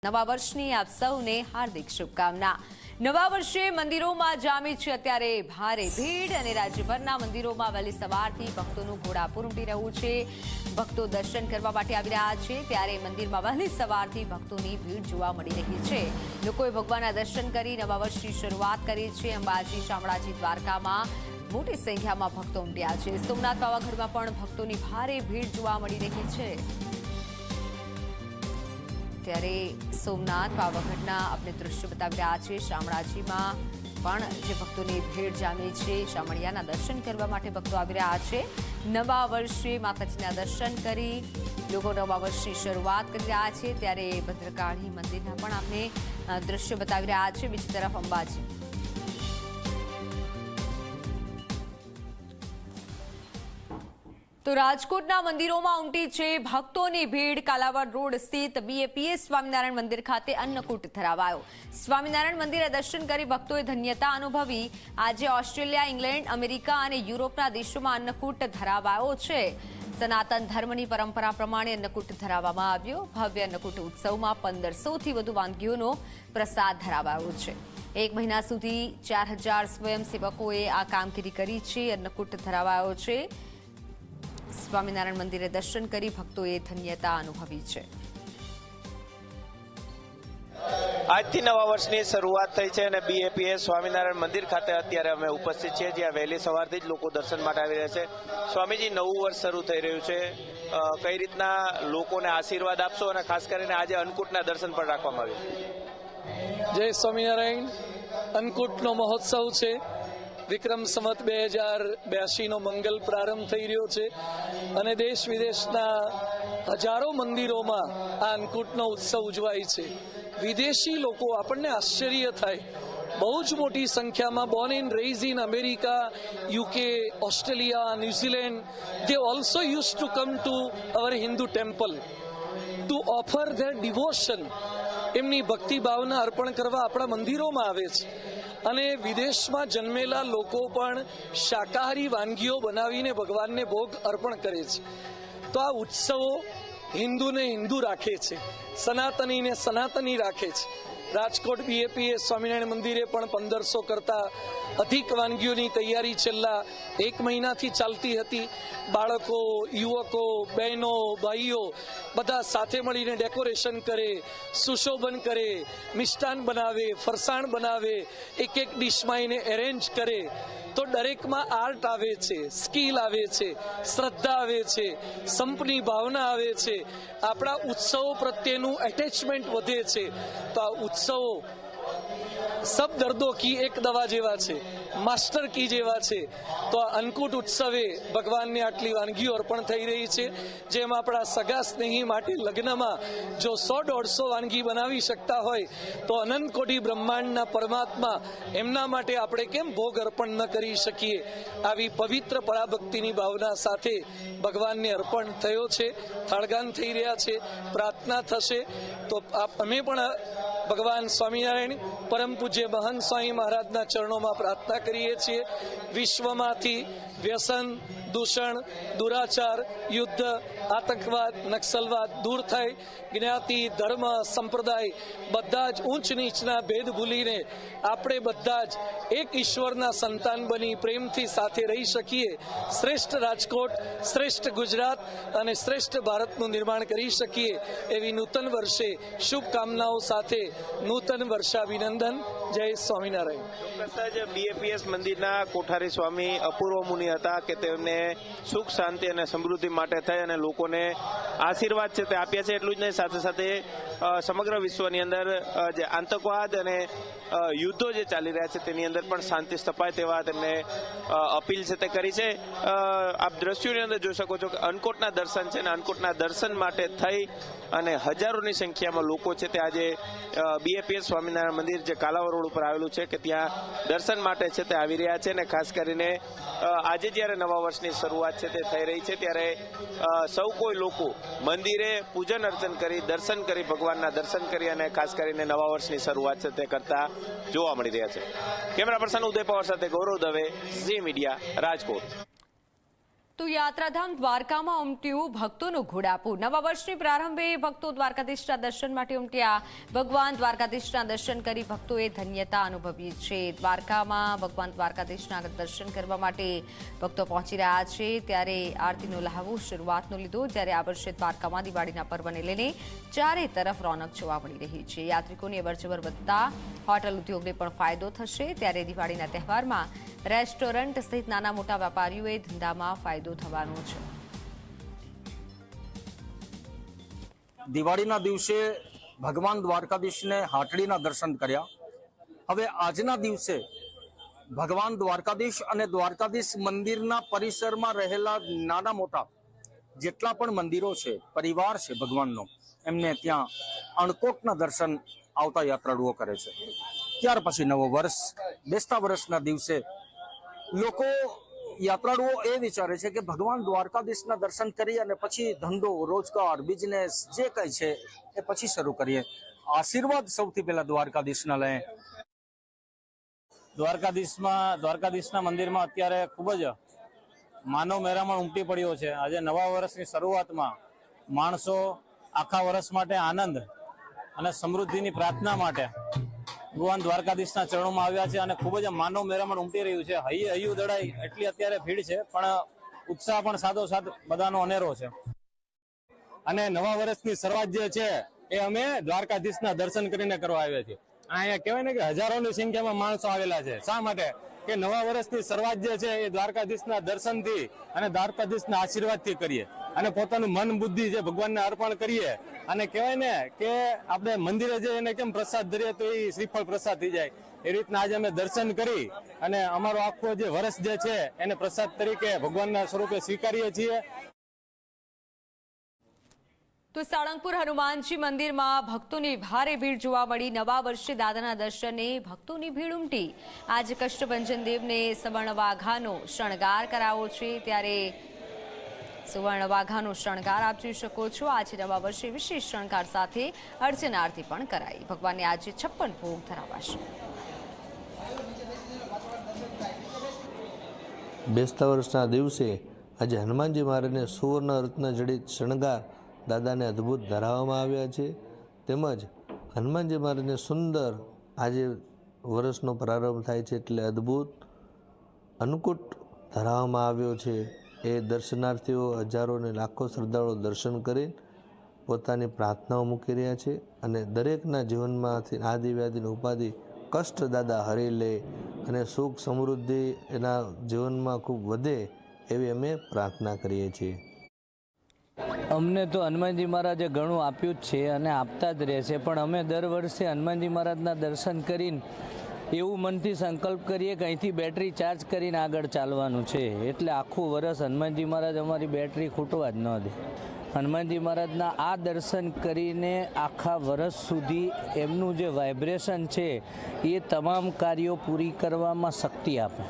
નવા વર્ષની આપ સૌને હાર્દિક શુભકામના। નવા વર્ષે મંદિરોમાં જામી છે અત્યારે ભારે ભીડ અને રાજ્યભરના મંદિરોમાં વહેલી સવારથી ભક્તોનું ઘોડાપુર ઉમટી રહ્યું છે। ભક્તો દર્શન કરવા માટે આવી રહ્યા છે ત્યારે મંદિરમાં વહેલી સવારથી ભક્તોની ભીડ જોવા મળી રહી છે। લોકોએ ભગવાનના દર્શન કરી નવા વર્ષની શરૂઆત કરી છે। અંબાજી, શામળાજી, દ્વારકામાં મોટી સંખ્યામાં ભક્તો ઉમટ્યા છે। સોમનાથ પાવાગઢમાં પણ ભક્તોની ભારે ભીડ જોવા મળી રહી છે। ત્યારે સોમનાથ પાવાગઢના આપણે દ્રશ્ય બતાવી રહ્યા છે। શામળાજીમાં પણ જે ભક્તોની ભીડ જામી છે, શામળિયાના દર્શન કરવા માટે ભક્તો આવી રહ્યા છે। નવા વર્ષે માતાજીના દર્શન કરી લોકો નવા વર્ષની શરૂઆત કરી રહ્યા છે ત્યારે ભદ્રકાળી મંદિરના પણ આપણે દ્રશ્ય બતાવી રહ્યા છે। બીજી તરફ અંબાજી તો રાજકોટના મંદિરોમાં ઉમટી છે ભક્તોની ભીડ। કાલાવાડ રોડ સ્થિત BAPS સ્વામિનારાયણ મંદિર ખાતે અન્નકૂટ ધરાવાયો। સ્વામિનારાયણ મંદિરે દર્શન કરી ભક્તોએ ધન્યતા અનુભવી। આજે ઓસ્ટ્રેલિયા, ઇંગ્લેન્ડ, અમેરિકા અને યુરોપના દેશોમાં અન્નકૂટ ધરાવાયો છે। સનાતન ધર્મની પરંપરા પ્રમાણે અન્નકૂટ ધરાવવામાં આવ્યો। ભવ્ય અન્નકૂટ ઉત્સવમાં 1500થી વધુ વાનગીઓનો પ્રસાદ ધરાવાયો છે। એક મહિના સુધી 4000 સ્વયંસેવકોએ આ કામગીરી કરી છે। અન્નકૂટ ધરાવાયો છે। સ્વામિનારાયણ મંદિરે દર્શન કરી ભક્તોએ ધન્યતા અનુભવી છે। આજથી નવા વર્ષની શરૂઆત થઈ છે અને BAPS સ્વામિનારાયણ મંદિર ખાતે અત્યારે અમે ઉપસ્થિત છીએ, જ્યાં વહેલી સવારથી જ લોકો દર્શન માટે આવી રહ્યા છે। સ્વામીજી, નવું વર્ષ શરૂ થઈ રહ્યું છે, કઈ રીતના લોકોને આશીર્વાદ આપશો અને ખાસ કરીને આજે અન્નકૂટના દર્શન પણ રાખવામાં આવ્યું? જય સ્વામિનારાયણ। અન્નકૂટનો મહોત્સવ છે। વિક્રમ સંવત 2082નો મંગલ પ્રારંભ થઈ રહ્યો છે અને દેશ વિદેશના હજારો મંદિરોમાં આ અન્નકૂટનો ઉત્સવ ઉજવાય છે। વિદેશી લોકો, આપણને આશ્ચર્ય થાય, બહુ જ મોટી સંખ્યામાં Born and raise in America, UK, Australia, New Zealand, they also used to come to our Hindu temple to offer their devotion। એમની ભક્તિ ભાવના અર્પણ કરવા આપણા મંદિરોમાં આવે છે અને વિદેશમાં જન્મેલા લોકો પણ શાકાહારી વાનગીઓ બનાવીને ભગવાનને ભોગ અર્પણ કરે છે। તો આ ઉત્સવો હિન્દુને હિન્દુ રાખે છે, સનાતનીને સનાતની રાખે છે। રાજકોટ BAPS સ્વામિનારાયણ મંદિરે પણ 1500 કરતાં અધિક વાનગીઓની તૈયારી છેલ્લા એક મહિનાથી ચાલતી હતી। બાળકો, યુવકો, બહેનો, ભાઈઓ બધા સાથે મળીને ડેકોરેશન કરે, સુશોભન કરે, મિષ્ટાન બનાવે, ફરસાણ બનાવે, એક એક ડિશમાં એને એરેન્જ કરે। તો દરેકમાં આર્ટ આવે છે, સ્કિલ આવે છે, શ્રદ્ધા આવે છે, સંપની ભાવના આવે છે, આપણા ઉત્સવો પ્રત્યેનું એટેચમેન્ટ વધે છે। તો આ ઉત્સવો સબ દર્દો કી એક દવા જેવા છે, માસ્ટર કી જેવા છે। તો આ અન્નકૂટ ઉત્સવે ભગવાનને આટલી વાનગીઓ અર્પણ થઈ રહી છે, જેમ આપણા સગા સ્નેહી માટે લગ્નમાં જો 100-150 વાનગી બનાવી શકતા હોય તો અનંત કોટી બ્રહ્માંડના પરમાત્મા એમના માટે આપણે કેમ ભોગ અર્પણ ન કરી શકીએ? આવી પવિત્ર પરાભક્તિની ભાવના સાથે ભગવાનને અર્પણ થયો છે। થાળગાન થઈ રહ્યા છે, પ્રાર્થના થશે। તો અમે પણ ભગવાન સ્વામિનારાયણ પરમ પૂજ્ય મહંત સ્વામી મહારાજના ચરણોમાં પ્રાર્થના કરીએ છીએ। વિશ્વમાંથી વ્યસન, દૂષણ, દુરાચાર, યુદ્ધ, આતંકવાદ, નક્સલવાદ દૂર થાય। જ્ઞાતિ, ધર્મ, સંપ્રદાય બધા જ ઊંચ નીચના ભેદ ભૂલીને આપણે બધા જ એક ઈશ્વરના સંતાન બની પ્રેમથી સાથે રહી શકીએ। શ્રેષ્ઠ રાજકોટ, શ્રેષ્ઠ ગુજરાત અને શ્રેષ્ઠ ભારતનું નિર્માણ કરી શકીએ એવી નૂતન વર્ષે શુભકામનાઓ સાથે નૂતન વર્ષાભિનંદન। જય સ્વામિનારાયણ। BAPS મંદિરના કોઠારી સ્વામી અપૂર્વ મુનિ હતા કે તેમને સુખ, શાંતિ અને સમૃદ્ધિ માટે થઈ અને લોકોને આશીર્વાદ છે તે આપ્યા છે। એટલું જ નહીં, સાથે સાથે સમગ્ર વિશ્વની અંદર જે આતંકવાદ અને યુદ્ધો જે ચાલી રહ્યા છે તેની અંદર પણ શાંતિ સ્થપાય તેવા તેમને અપીલ છે તે કરી છે। આપ દ્રશ્યોની અંદર જોઈ શકો છો કે અન્નકૂટના દર્શન છે અને અન્નકૂટના દર્શન માટે થઈ અને હજારોની સંખ્યામાં લોકો છે તે આજે BAPS સ્વામિનારાયણ મંદિર જે કાલાવડ રોડ ઉપર આવેલું છે કે ત્યાં દર્શન માટે છે તે આવી રહ્યા છે। અને ખાસ કરીને આજે જ્યારે નવા વર્ષની શરૂઆત છે તે થઈ રહી છે ત્યારે સૌ કોઈ લોકો મંદિરે પૂજન અર્ચન કરી, દર્શન કરી, ભગવાનના દર્શન કરી અને ખાસ કરીને નવા વર્ષની શરૂઆત છે તે કરતા જોવા મળી રહ્યા છે। કેમેરા પર્સન ઉદય પવાર સાથે ગૌરવ દવે, ઝી મીડિયા, રાજકોટ। તો યાત્રાધામ દ્વારકામાં ઉમટ્યું ભક્તોનું ઘોડાપુર। નવા વર્ષની પ્રારંભે ભક્તો દ્વારકાધીશના દર્શન માટે ઉમટ્યા। ભગવાન દ્વારકાધીશના દર્શન કરી ભક્તોએ ધન્યતા અનુભવી છે। દ્વારકામાં ભગવાન દ્વારકાધીશના દર્શન કરવા માટે ભક્તો પહોંચી રહ્યા છે, ત્યારે આરતીનો લહાવો શરૂઆતનો લીધો। જ્યારે આ વર્ષે દ્વારકામાં દિવાળીના પર્વને લઈને ચારે તરફ રોનક જોવા મળી રહી છે। યાત્રિકોની અવરજવર વધતા હોટલ ઉદ્યોગને પણ ફાયદો થશે। ત્યારે દિવાળીના તહેવારમાં રેસ્ટોરન્ટ સહિત નાના મોટા વેપારીઓએ ધંધામાં ફાયદો થવાનો છે। દિવાળીના દિવસે ભગવાન દ્વારકાધીશને હાટડીના દર્શન કર્યા। હવે આજના દિવસે ભગવાન દ્વારકાધીશ અને દ્વારકાધીશ મંદિરના પરિસરમાં રહેલા નાના મોટા જેટલા પણ મંદિરો છે, પરિવાર છે ભગવાનનો, એમને ત્યાં અણકોટના દર્શન આવતા યાત્રાળુઓ કરે છે। ત્યાર પછી નવો વર્ષ, બેસતા વર્ષના દિવસે લોકો યાત્રાળુઓ એ વિચારે છે કે ભગવાન દ્વારકાધીશના દર્શન કરી અને પછી ધંધો, રોજગાર, બિઝનેસ જે કંઈ છે એ પછી શરૂ કરીએ। આશીર્વાદ સૌથી પહેલા દ્વારકાધીશના લઈએ। દ્વારકાધીશના મંદિરમાં અત્યારે ખૂબ જ માનવ મહેરામણ ઉમટી પડ્યો છે। આજે નવા વર્ષની શરૂઆતમાં માણસો આખા વર્ષ માટે આનંદ અને સમૃદ્ધિની પ્રાર્થના માટે ભગવાન દ્વારકાધીશના ચરણોમાં આવ્યા છે અને ખૂબ જ માનવ મહેરામણ ઉમટી રહ્યું છે। હૈયું દડાઈ એટલી અત્યારે ભીડ છે, પણ ઉત્સાહ પણ સાથોસાથ બધાનો અનેરો છે। અને નવા વર્ષની શરૂઆત જે છે એ અમે દ્વારકાધીશના દર્શન કરીને કરવા આવ્યા છીએ। અહીંયા કહેવાય ને કે હજારોની સંખ્યામાં માણસો આવેલા છે। શા માટે? કે નવા વર્ષની શરૂઆત જે છે એ દ્વારકાધીશના દર્શનથી અને દ્વારકાધીશના આશીર્વાદથી કરીએ અને પોતાનું મન બુદ્ધિ જે ભગવાનને અર્પણ કરીએ। અને કહેવાય ને કે આપણે મંદિરે જે એને કેમ પ્રસાદ ધરીએ તો એ શ્રીફળ પ્રસાદ થઈ જાય, એ રીતના આજે અમે દર્શન કરી અને અમારો આખો જે વર્ષ જે છે એને પ્રસાદ તરીકે ભગવાનના સ્વરૂપે સ્વીકારીએ છીએ। તો સાળંગપુર હનુમાનજી મંદિરમાં ભક્તોની ભારે ભીડ જોવા મળી। નવા વર્ષે દાદાના દર્શને ભક્તોની ભીડ ઉમટી। આજે કષ્ટભંજન દેવને સુવર્ણ વાઘાનો શણગાર કરાવો છે, ત્યારે સુવર્ણ વાઘાનો શણગાર આપ જોઈ શકો છો। આજે નવા વર્ષે વિશેષ શણગાર સાથે અર્ચના આરતી પણ કરાઈ। ભગવાનને આજે 56 ભોગ ધરાવાશે। બેસતા વર્ષના દિવસે આજે હનુમાનજી મહારાજને સુવર્ણ રત્ન જડિત શણગાર દાદાને અદ્ભુત ધરાવવામાં આવ્યા છે, તેમજ હનુમાનજી મહારાજને સુંદર આજે વર્ષનો પ્રારંભ થાય છે એટલે અદ્ભુત અન્નકૂટ ધરાવવામાં આવ્યો છે। એ દર્શનાર્થીઓ હજારો અને લાખો શ્રદ્ધાળુઓ દર્શન કરી પોતાની પ્રાર્થનાઓ મૂકી રહ્યા છે અને દરેકના જીવનમાંથી આદિ વ્યાધિ ઉપાધિ કષ્ટ દાદા હરી લે અને સુખ સમૃદ્ધિ એના જીવનમાં ખૂબ વધે એવી અમે પ્રાર્થના કરીએ છીએ। અમને તો હનુમાનજી મહારાજે ઘણું આપ્યું જ છે અને આપતા જ રહેશે, પણ અમે દર વર્ષે હનુમાનજી મહારાજના દર્શન કરીને એવું મનથી સંકલ્પ કરીએ કે અહીંથી બેટરી ચાર્જ કરીને આગળ ચાલવાનું છે, એટલે આખું વર્ષ હનુમાનજી મહારાજ અમારી બેટરી ખૂટવા જ ન દે। હનુમાનજી મહારાજના આ દર્શન કરીને આખા વર્ષ સુધી એમનું જે વાઇબ્રેશન છે એ તમામ કાર્યો પૂરી કરવામાં શક્તિ આપે।